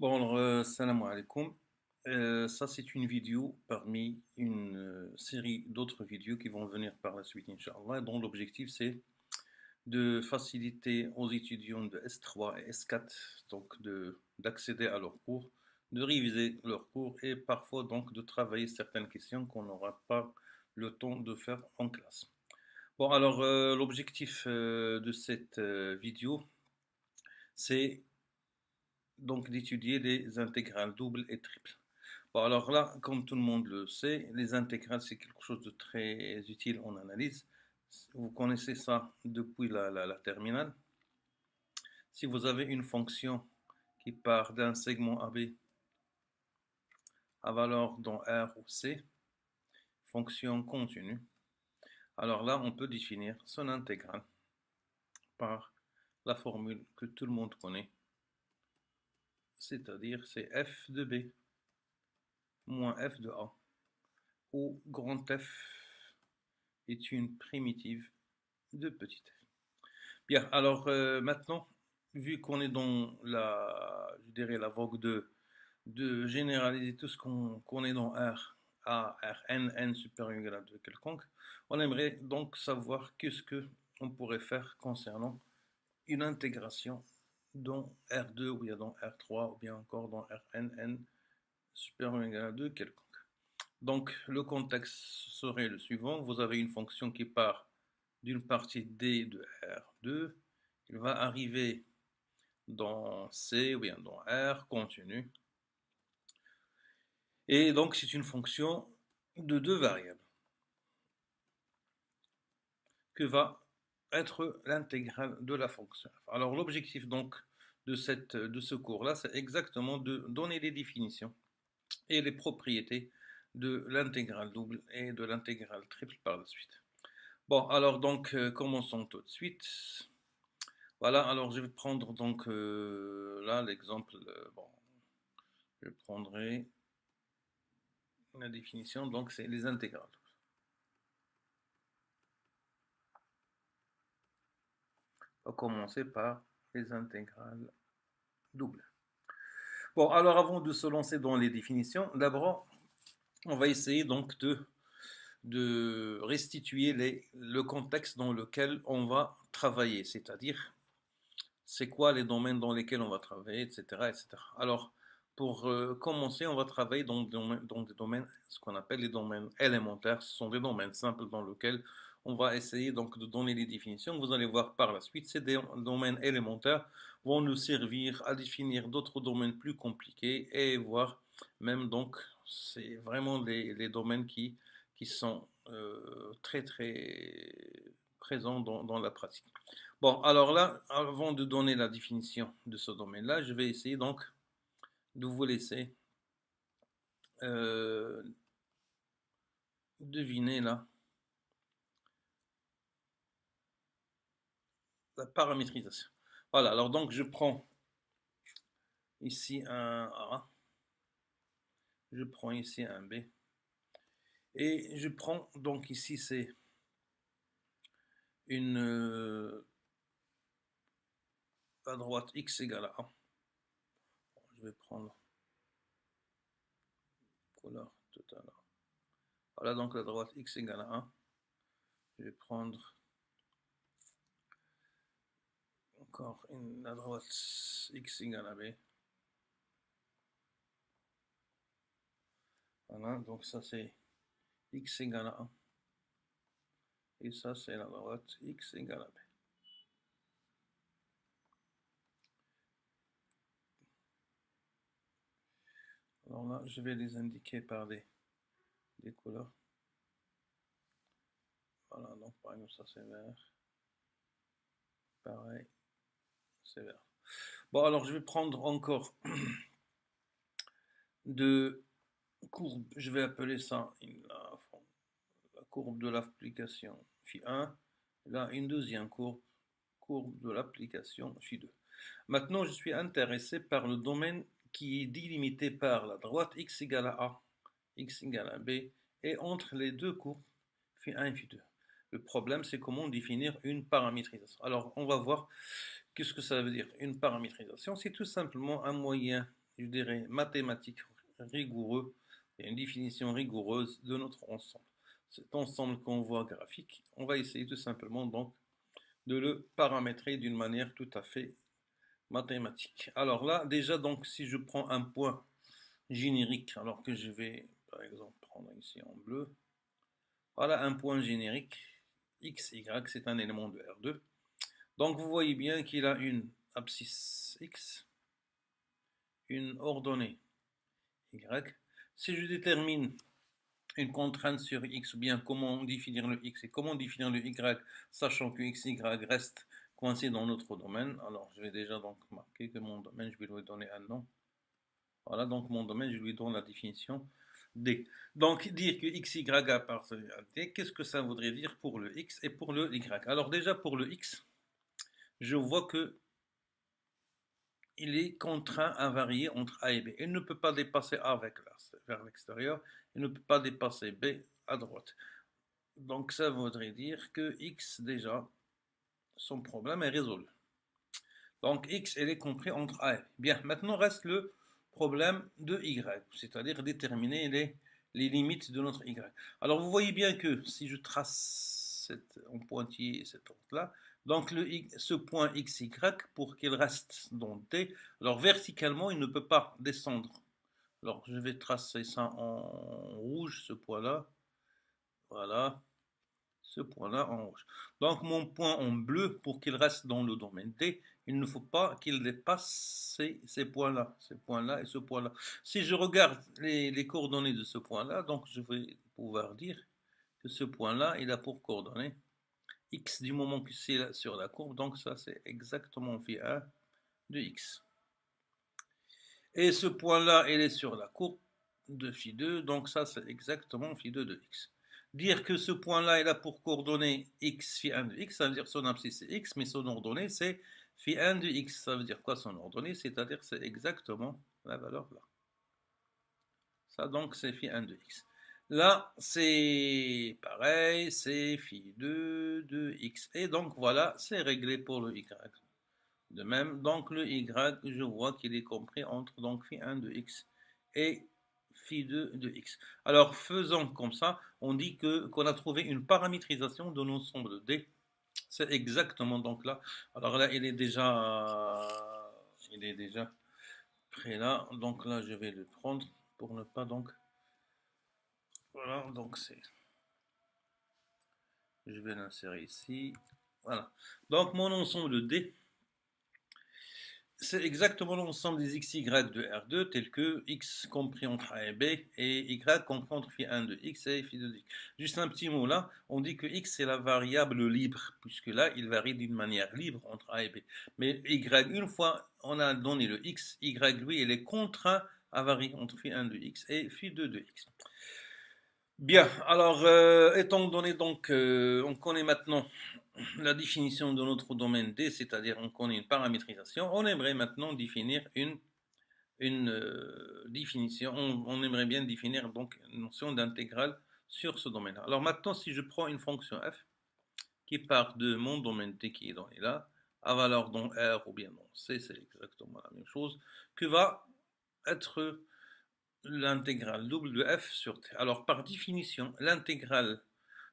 Bon, alors, salam alaikum. Ça, c'est une vidéo parmi une série d'autres vidéos qui vont venir par la suite, Inch'Allah, dont l'objectif, c'est de faciliter aux étudiants de S3 et S4 donc d'accéder à leurs cours, de réviser leurs cours et parfois donc de travailler certaines questions qu'on n'aura pas le temps de faire en classe. Bon, alors, l'objectif de cette vidéo, c'est donc d'étudier les intégrales doubles et triples. Bon, alors là, comme tout le monde le sait, les intégrales, c'est quelque chose de très utile en analyse. Vous connaissez ça depuis la terminale. Si vous avez une fonction qui part d'un segment AB à valeur dans R ou C, fonction continue, alors là, on peut définir son intégrale par la formule que tout le monde connaît, c'est-à-dire c'est f de B moins f de A, où grand F est une primitive de petit f. Bien, alors maintenant, vu qu'on est dans je dirais la vogue de généraliser tout ce qu'on est dans R à Rn, n supérieur ou égal à 2 quelconque, on aimerait donc savoir qu'est-ce qu'on pourrait faire concernant une intégration dans R2 ou bien dans R3 ou bien encore dans Rn, n supérieur ou égal à 2 quelconque. Donc le contexte serait le suivant, vous avez une fonction qui part d'une partie D de R2, il va arriver dans C ou bien dans R continu. Et donc c'est une fonction de deux variables que va être l'intégrale de la fonction. Alors l'objectif donc de ce cours-là, c'est exactement de donner les définitions et les propriétés de l'intégrale double et de l'intégrale triple par la suite. Bon, alors donc commençons tout de suite. Voilà, alors je vais prendre donc là l'exemple, bon, je prendrai la définition, donc c'est les intégrales. On va commencer par les intégrales doubles. Bon, alors avant de se lancer dans les définitions, d'abord, on va essayer donc de restituer le contexte dans lequel on va travailler, c'est-à-dire c'est quoi les domaines dans lesquels on va travailler, etc. etc. Alors, pour commencer, on va travailler dans des domaines, ce qu'on appelle les domaines élémentaires. Ce sont des domaines simples dans lesquels on va essayer donc de donner les définitions. Vous allez voir par la suite, ces domaines élémentaires vont nous servir à définir d'autres domaines plus compliqués et voir même donc, c'est vraiment les domaines qui sont très très présents dans la pratique. Bon, alors là, avant de donner la définition de ce domaine-là, je vais essayer donc de vous laisser euh, deviner là la paramétrisation. Voilà, alors donc je prends ici un A, je prends ici un B, et je prends donc ici c'est une à droite x égale à 1. Je vais prendre couleur totale. Voilà donc la droite x égale à 1. Je vais prendre encore la droite x égale à b. Voilà, donc ça c'est x égale à 1. Et ça c'est la droite x égale à b. Alors là, je vais les indiquer par des couleurs. Voilà, donc par exemple ça c'est vert. Pareil, c'est vert. Bon, alors je vais prendre encore deux courbes. Je vais appeler ça la courbe de l'application phi1. Là, une deuxième courbe de l'application phi2. Maintenant, je suis intéressé par le domaine qui est délimité par la droite x égale à a, x égale à b, et entre les deux courbes phi1 et phi2. Le problème, c'est comment définir une paramétrisation. Alors, on va voir qu'est-ce que ça veut dire. Une paramétrisation, c'est tout simplement un moyen je dirais, mathématique rigoureux et une définition rigoureuse de notre ensemble. Cet ensemble qu'on voit graphique, on va essayer tout simplement donc de le paramétrer d'une manière tout à fait mathématique. Alors là, déjà, donc, si je prends un point générique, alors que je vais, par exemple, prendre ici en bleu, voilà un point générique, x, y, c'est un élément de R2. Donc, vous voyez bien qu'il a une abscisse x, une ordonnée y. Si je détermine une contrainte sur x, ou bien comment définir le x et comment définir le y, sachant que x, y reste coincé dans notre domaine, alors je vais déjà donc marquer que mon domaine, je vais lui donner un nom. Voilà, donc mon domaine, je lui donne la définition D. Donc, dire que x, y appartient à D, qu'est-ce que ça voudrait dire pour le x et pour le y? Alors déjà, pour le x, je vois que il est contraint à varier entre A et B. Il ne peut pas dépasser A vers l'extérieur, il ne peut pas dépasser B à droite. Donc ça voudrait dire que x, déjà, son problème est résolu. Donc x, elle est compris entre A et B. Bien, maintenant reste le problème de y, c'est-à-dire déterminer les limites de notre y. Alors vous voyez bien que si je trace en pointillé cette ordre-là, donc ce point xy, pour qu'il reste dans T, alors verticalement, il ne peut pas descendre. Alors je vais tracer ça en rouge, ce point-là. Voilà, ce point-là en rouge. Donc mon point en bleu, pour qu'il reste dans le domaine D, il ne faut pas qu'il dépasse ces points-là et ce point-là. Si je regarde les coordonnées de ce point-là, donc je vais pouvoir dire que ce point-là, il a pour coordonnées x du moment que c'est sur la courbe, donc ça c'est exactement phi 1 de x. Et ce point-là, il est sur la courbe de phi 2, donc ça c'est exactement phi 2 de x. Dire que ce point-là, il a pour coordonnée x phi 1 de x, ça veut dire son abscisse c'est x, mais son ordonnée c'est phi 1 de x. Ça veut dire quoi son ordonnée? C'est-à-dire c'est exactement la valeur là. Ça donc c'est phi 1 de x. Là, c'est pareil, c'est phi 2 de x. Et donc voilà, c'est réglé pour le y. De même, donc le y, je vois qu'il est compris entre donc phi 1 de x et phi 2 de x. Alors faisons comme ça, on dit qu'on a trouvé une paramétrisation de l'ensemble de D. C'est exactement donc là. Alors là, il est déjà prêt là. Donc là, je vais le prendre pour ne pas donc. Voilà, donc c'est. Je vais l'insérer ici. Voilà. Donc mon ensemble de D, c'est exactement l'ensemble des x, y de R2 tel que x compris entre A et B et y compris entre phi 1 de x et phi 2 de x. Juste un petit mot là, on dit que x c'est la variable libre, puisque là il varie d'une manière libre entre A et B. Mais y, une fois on a donné le x, y lui il est contraint à varier entre phi 1 de x et phi 2 de x. Bien, alors étant donné donc, on connaît maintenant la définition de notre domaine D, c'est-à-dire on connaît une paramétrisation, on aimerait maintenant définir une définition, on aimerait bien définir donc une notion d'intégrale sur ce domaine-là. Alors maintenant, si je prends une fonction f qui part de mon domaine D qui est donné là, à valeur dans R ou bien dans C, c'est exactement la même chose, que va être l'intégrale double de f sur t. Alors par définition, l'intégrale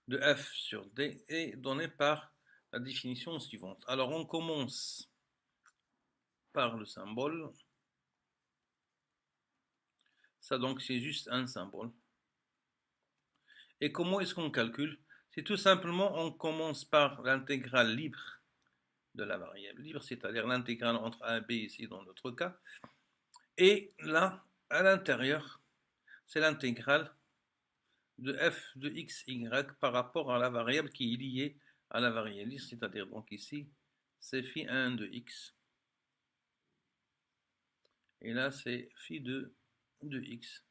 de f sur d est donnée par la définition suivante. Alors on commence par le symbole. Ça donc c'est juste un symbole. Et comment est-ce qu'on calcule? C'est tout simplement on commence par l'intégrale libre de la variable libre, c'est-à-dire l'intégrale entre a et b ici dans notre cas. Et là, à l'intérieur, c'est l'intégrale de f de x, y par rapport à la variable qui est liée à la variable libre, c'est-à-dire donc ici, c'est phi 1 de x. Et là, c'est phi 2 de x.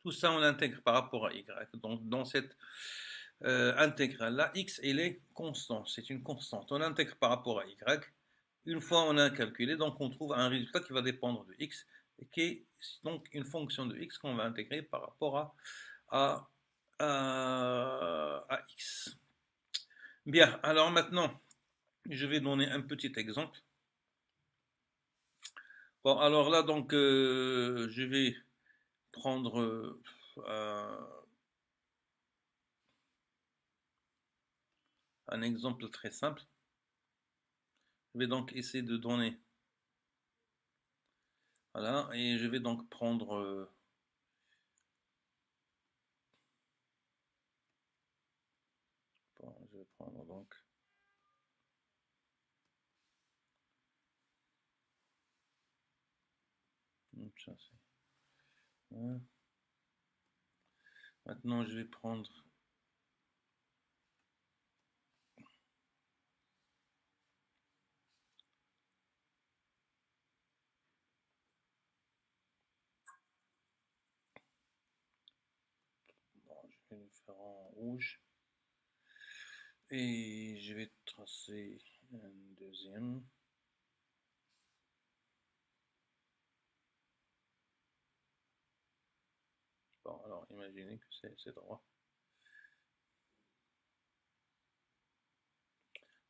Tout ça, on intègre par rapport à y. Donc, dans cette intégrale-là, x, elle est constante. C'est une constante. On intègre par rapport à y. Une fois on a calculé, donc on trouve un résultat qui va dépendre de x, et qui est donc une fonction de x qu'on va intégrer par rapport à x. Bien, alors maintenant, je vais donner un petit exemple. Bon, alors là, donc, je vais prendre un exemple très simple. Je vais donc essayer de donner, voilà, et je vais donc prendre, bon, je vais prendre donc, ça c'est, ouais. Maintenant je vais prendre, bon, je vais le faire en rouge, et je vais tracer un deuxième. Bon, alors imaginez que c'est droit.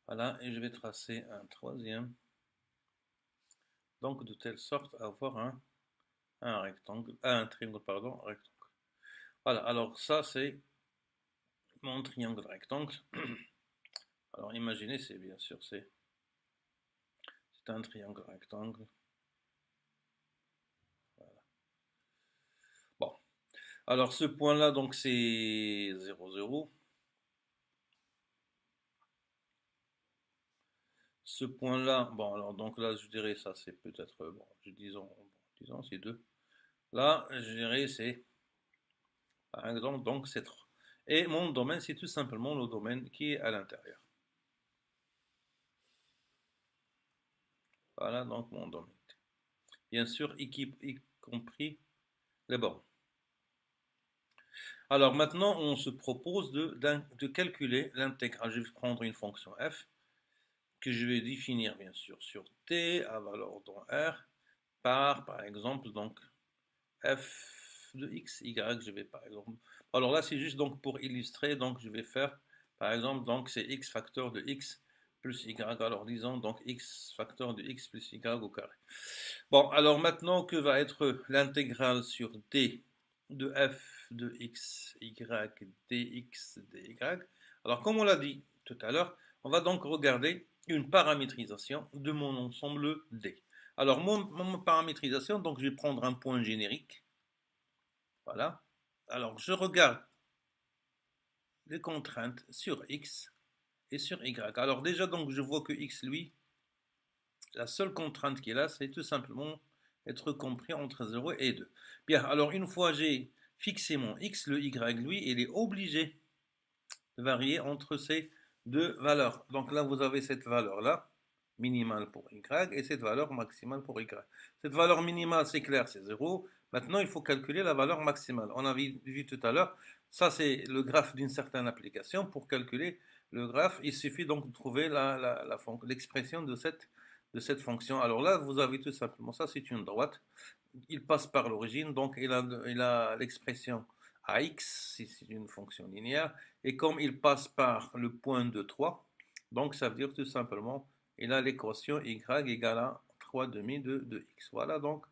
Voilà, et je vais tracer un troisième. Donc de telle sorte à avoir un rectangle, un triangle, pardon, un rectangle. Voilà, alors ça c'est mon triangle rectangle. Alors imaginez, c'est bien sûr, c'est un triangle rectangle. Voilà. Bon, alors ce point-là, donc c'est 0, 0. Ce point-là, bon, alors donc là, je dirais ça, c'est peut-être, bon, disons c'est 2. Là, je dirais c'est, par exemple, donc c'est 3. Et mon domaine, c'est tout simplement le domaine qui est à l'intérieur. Voilà donc mon domaine. Bien sûr, y compris les bornes. Alors maintenant, on se propose de calculer l'intégrale. Je vais prendre une fonction f que je vais définir bien sûr sur t à valeur dans R par exemple donc f de x, y, je vais par exemple. Alors là, c'est juste donc pour illustrer, donc je vais faire par exemple, donc c'est x facteur de x plus y, alors disons donc x facteur de x plus y au carré. Bon, alors maintenant, que va être l'intégrale sur d de f de x, y, dx, dy? Alors, comme on l'a dit tout à l'heure, on va donc regarder une paramétrisation de mon ensemble D. Alors, mon paramétrisation, donc je vais prendre un point générique. Voilà. Alors, je regarde les contraintes sur X et sur Y. Alors, déjà, donc, je vois que X, lui, la seule contrainte qu'il a, c'est tout simplement être compris entre 0 et 2. Bien, alors, une fois j'ai fixé mon X, le Y, lui, il est obligé de varier entre ces deux valeurs. Donc là, vous avez cette valeur-là, minimale pour Y, et cette valeur maximale pour Y. Cette valeur minimale, c'est clair, c'est 0. Maintenant, il faut calculer la valeur maximale. On avait vu tout à l'heure, ça c'est le graphe d'une certaine application. Pour calculer le graphe, il suffit donc de trouver l'expression de cette fonction. Alors là, vous avez tout simplement ça, c'est une droite. Il passe par l'origine, donc il a l'expression AX, si c'est une fonction linéaire, et comme il passe par le point de 3, donc ça veut dire tout simplement, il a l'équation y égale à 3 demi de x. Voilà donc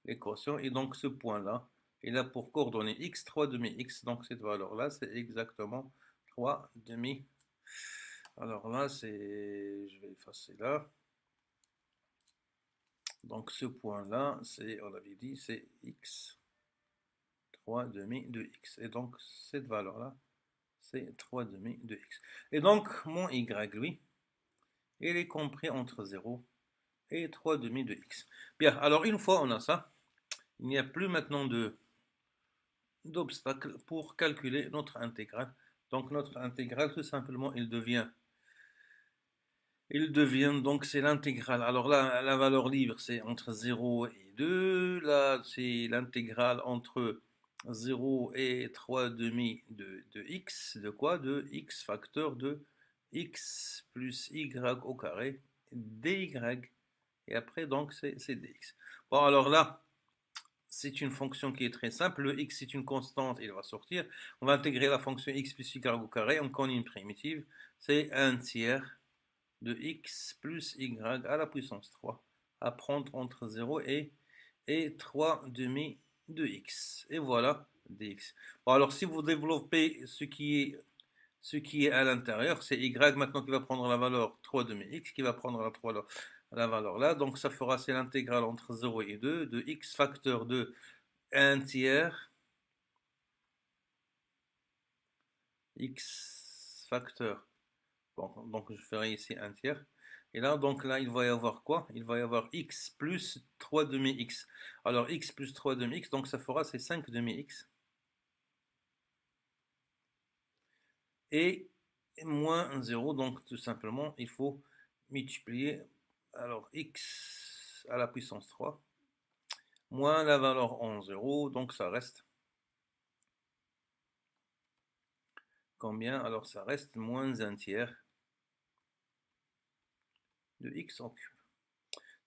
l'équation, et donc ce point-là, il a pour coordonnée x, 3 demi x, donc cette valeur-là, c'est exactement 3 demi. Alors là, je vais effacer là. Donc ce point-là, on avait dit, c'est x, 3 demi de x. Et donc cette valeur-là, c'est 3 demi de x. Et donc mon y, lui, il est compris entre 0 et 3 demi de x. Bien, alors une fois on a ça, il n'y a plus maintenant d'obstacle pour calculer notre intégrale. Donc notre intégrale, tout simplement, donc c'est l'intégrale. Alors là, la valeur libre, c'est entre 0 et 2. Là, c'est l'intégrale entre 0 et 3 demi de x. De quoi? De x facteur de x plus y au carré, dy. Et après, donc, c'est dx. Bon, alors là, c'est une fonction qui est très simple. Le x, c'est une constante, il va sortir. On va intégrer la fonction x plus y au carré. On connaît une primitive. C'est 1 tiers de x plus y à la puissance 3. à prendre entre 0 et 3 demi de x. Et voilà dx. Bon, alors si vous développez ce qui est à l'intérieur, c'est y maintenant qui va prendre la valeur 3 demi x, qui va prendre la valeur là. Donc ça fera, c'est l'intégrale entre 0 et 2 de x facteur de 1 tiers x facteur. Bon, donc je ferai ici 1 tiers. Et là, donc là, il va y avoir quoi? Il va y avoir x plus 3 demi x. Alors x plus 3 demi x, donc ça fera c'est 5 demi x. Et moins 0, donc tout simplement, il faut multiplier, alors x à la puissance 3, moins la valeur en 0, donc ça reste combien? Alors ça reste moins 1 tiers de x en cube.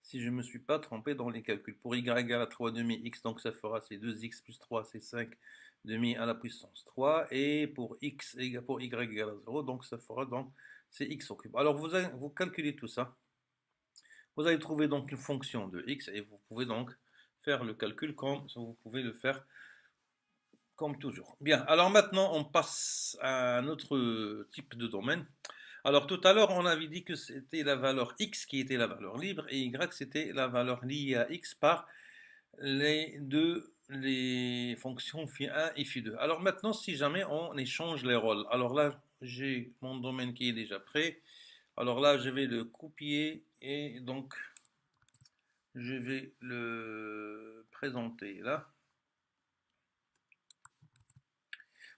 Si je ne me suis pas trompé dans les calculs, pour y égale à 3 demi x, donc ça fera c'est 2x plus 3, c'est 5 demi à la puissance 3, et pour y égale à 0, donc ça fera donc c'est x au cube. Alors vous calculez tout ça, vous allez trouver donc une fonction de x, et vous pouvez donc faire le calcul comme vous pouvez le faire comme toujours. Bien, alors maintenant on passe à un autre type de domaine. Alors tout à l'heure, on avait dit que c'était la valeur x qui était la valeur libre et y c'était la valeur liée à x par les fonctions phi1 et phi2. Alors maintenant, si jamais on échange les rôles, alors là, j'ai mon domaine qui est déjà prêt. Alors là, je vais le copier et donc je vais le présenter là.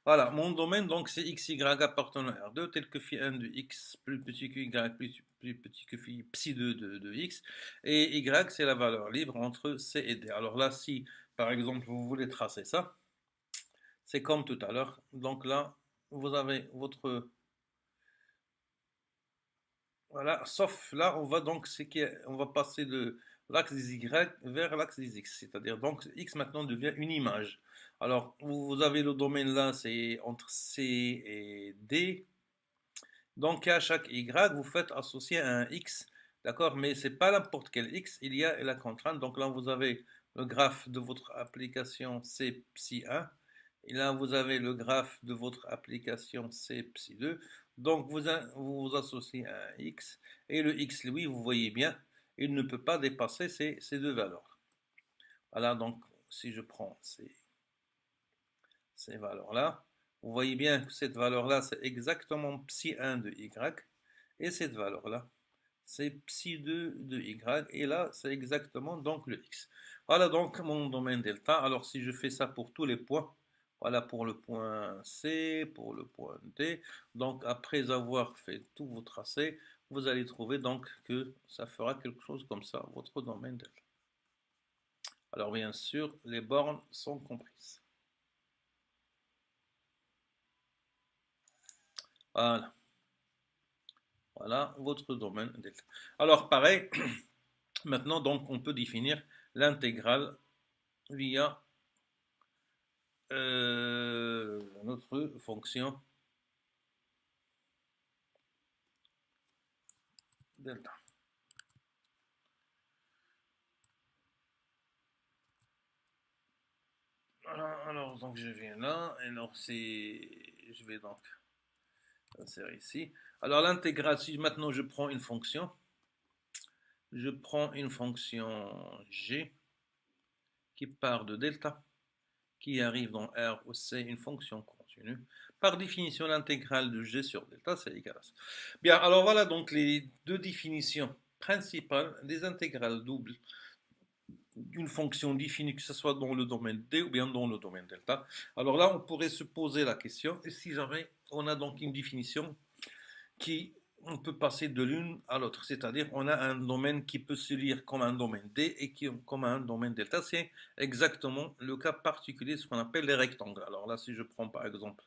Voilà, mon domaine, donc, c'est xy appartenant à R2, tel que phi1 de x plus petit que y plus petit que phi psi2 de x. Et y, c'est la valeur libre entre c et d. Alors là, si, par exemple, vous voulez tracer ça, c'est comme tout à l'heure. Donc là, vous avez votre... Voilà, sauf là, on va donc, on va passer de l'axe des y vers l'axe des x. C'est-à-dire, donc, x maintenant devient une image. Alors, vous avez le domaine là, c'est entre C et D. Donc, à chaque y, vous faites associer un x, d'accord? Mais ce n'est pas n'importe quel x, il y a la contrainte. Donc là, vous avez le graphe de votre application C psi 1. Et là, vous avez le graphe de votre application C psi 2. Donc, vous associez un x. Et le x, lui, vous voyez bien, il ne peut pas dépasser ces deux valeurs. Voilà, donc, si je prends ces valeurs-là, vous voyez bien que cette valeur-là, c'est exactement psi 1 de y. Et cette valeur-là, c'est psi2 de y. Et là, c'est exactement donc le x. Voilà donc mon domaine delta. Alors, si je fais ça pour tous les points, voilà pour le point C, pour le point D. Donc, après avoir fait tout vos tracés, vous allez trouver donc que ça fera quelque chose comme ça, votre domaine delta. Alors, bien sûr, les bornes sont comprises. Voilà. Voilà votre domaine delta. Alors, pareil, maintenant, donc, on peut définir l'intégrale via notre fonction delta. Alors, donc, je viens là, et alors, je vais donc insérer ici. Alors, l'intégrale, si maintenant je prends une fonction, je prends une fonction g qui part de delta, qui arrive dans R où c'est une fonction continue. Par définition, l'intégrale de g sur delta, c'est égal à ça. Bien, alors voilà donc les deux définitions principales des intégrales doubles d'une fonction définie, que ce soit dans le domaine D ou bien dans le domaine delta. Alors là, on pourrait se poser la question, et si jamais on a donc une définition qui on peut passer de l'une à l'autre, c'est-à-dire on a un domaine qui peut se lire comme un domaine D et qui comme un domaine delta. C'est exactement le cas particulier de ce qu'on appelle les rectangles. Alors là, si je prends par exemple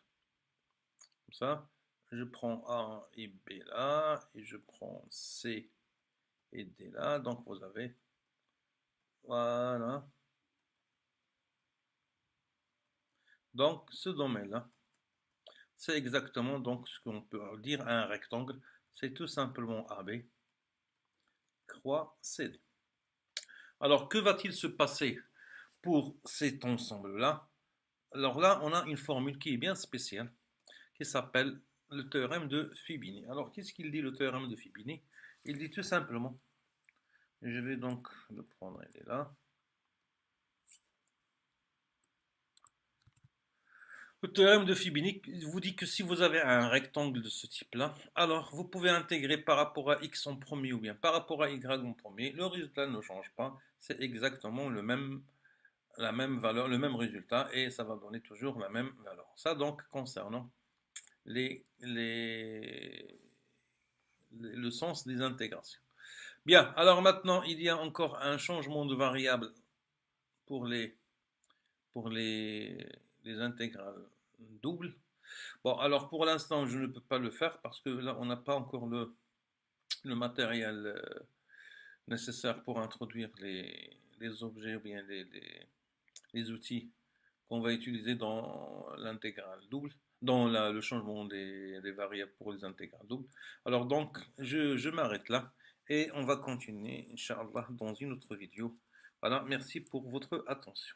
comme ça, je prends A et B là, et je prends C et D là, donc vous avez, voilà. Donc ce domaine-là, c'est exactement donc ce qu'on peut dire un rectangle, c'est tout simplement AB, croix CD. Alors, que va-t-il se passer pour cet ensemble-là? Alors là, on a une formule qui est bien spéciale, qui s'appelle le théorème de Fibini. Alors, qu'est-ce qu'il dit le théorème de Fibini? Il dit tout simplement, je vais donc le prendre, il est là. Le théorème de Fibini vous dit que si vous avez un rectangle de ce type-là, alors vous pouvez intégrer par rapport à x en premier ou bien par rapport à y en premier, le résultat ne change pas, c'est exactement la même valeur, le même résultat et ça va donner toujours la même valeur. Ça donc concernant le sens des intégrations. Bien, alors maintenant il y a encore un changement de variable pour pour les intégrales doubles. Bon, alors pour l'instant, je ne peux pas le faire parce que là, on n'a pas encore le matériel nécessaire pour introduire les objets ou bien les outils qu'on va utiliser dans l'intégrale double, dans le changement des variables pour les intégrales doubles. Alors donc, je m'arrête là et on va continuer, Inch'Allah, dans une autre vidéo. Voilà, merci pour votre attention.